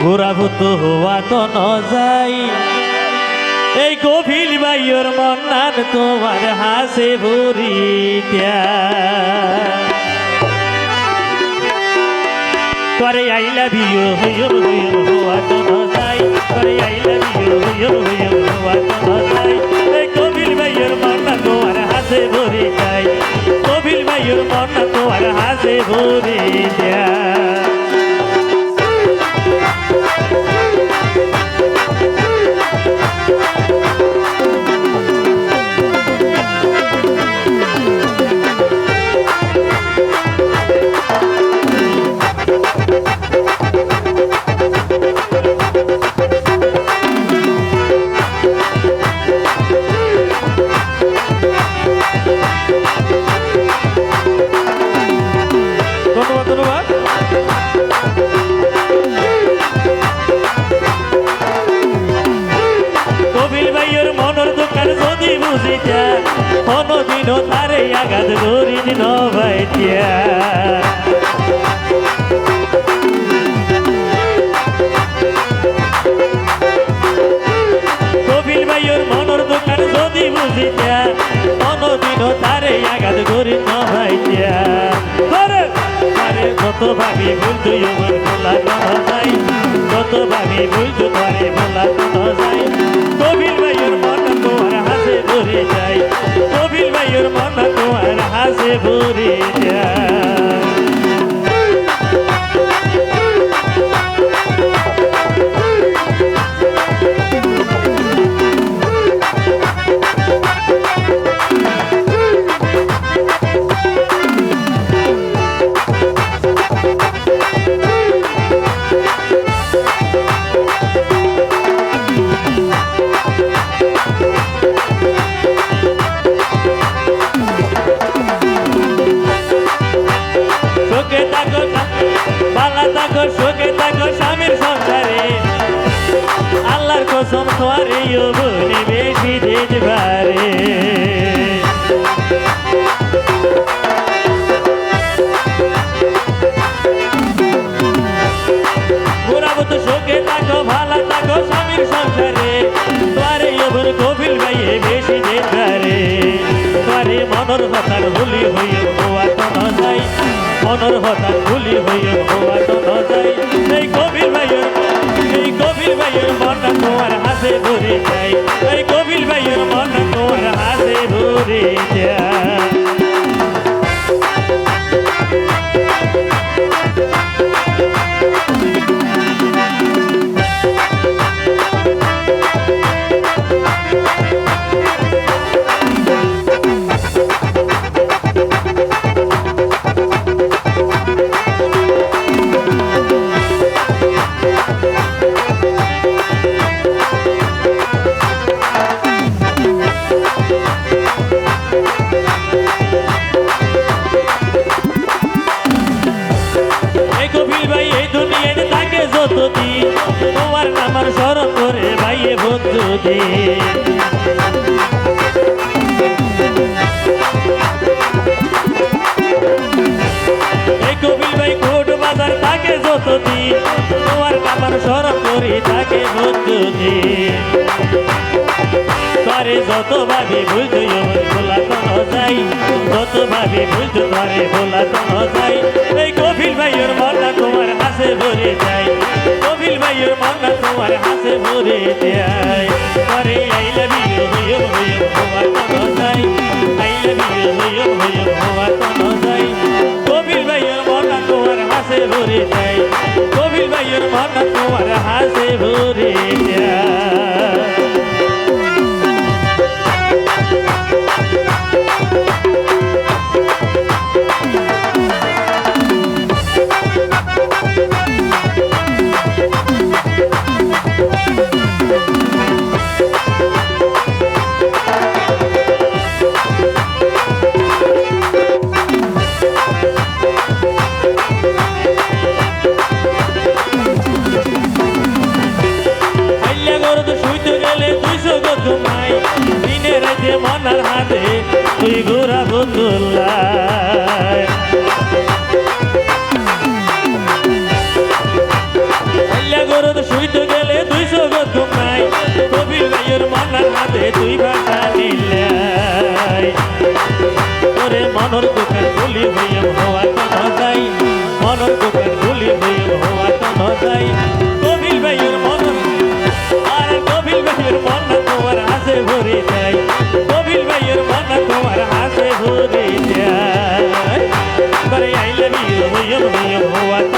ঘোরাভূত হওয়া তো ন যাই এই গভীর বাইয়ের মন্নান তোমার হাসে ভরিয়া করে আই লাভ ইউ হইয়র হইয়র হওয়া তো ন যাই করে আই লাভ ইউ হইয়র হইয়র হওয়া তো ন যাই এই গভীর বাইয়ের মন্নান তোমার হাসে ভরি যাই গভীর বাইয়ের মন্নান তোমার হাসে ভরিয়া কোনদিনও তারে আঘাত করি ন ভাইটিয়া কবিল ভাইয়ের মনের দোকান যদি বুঝিতা কোনদিনও তারে আঘাত করি ন ভাইটিয়া কত ভাবি ভুল তুই আমার বলা কোন যাই কত ভাবি ভুল তো তারে বলা কোন যাই কবিল ভাইয়ের মন তোমার হাসে ভরে যায় কবিল ভাইয়ের মন তোমার হাসে ভরে যায় সুখে থাকো স্বামীর সংসারে আল্লাহর কসম তোমারে বনি বেশি দেখবারে ঘোরাবো তো সুখে থাকো ভালো থাকো স্বামীর সংসারে তোমারে বোন কপিল ভাইয়ে বেশি দেখবারে তোমারে মনের কথার ভুলি হইয়া হওয়া তো যাই মনের হঠাৎ ভুলি হইয়া হওয়া তো যাই এই কবির ভাইয়ের মনটা তোমার হাসে ভরে যায় এই কবির ভাইয়ের মনটা তোমার হাসে ভরে যায় তোমার নামার স্মরণ করে ভাইয়ে বন্ধু দে এই কবিল ভাই কোট বাজার থাকে যতদিন তোমার নামার স্মরণ করে থাকে বন্ধু দে তারে যত ভাবি বুঝতো ভোলা তো যাই যত ভাবি বুঝতো তারে ভোলা তো যাই এই কবিল ভাইয়ের মনটা তোমার হাসে ভরে যায় কবিল ভাইয়ের মনটা তোমার হাসে ভরে দেয় আরে আই লাভ ইউ হইয়র হইয়র হওয়া তো যাই আই লাভ ইউ হইয়র হইয়র হওয়া তো যাই কবিল ভাইয়ের মনটা তোমার হাসে ভরে যায় কবিল ভাইয়ের মনটা তোমার হাসে ভরে যায় মনার হাতে তুই গোরা বদুল্লাহ ভুলি হইম হওয়া তো ন যাই মনের দোকান ভুলি হইম হওয়া তো ন যাই কবিল ভাইয়ের মন আর কবিল ভাইয়ের মন তোমার হাসে ভরে যায় কবিল ভাইয়ের মন তোমার হাসে ভরে যায় করে আই লাভ ইউ হইম হওয়া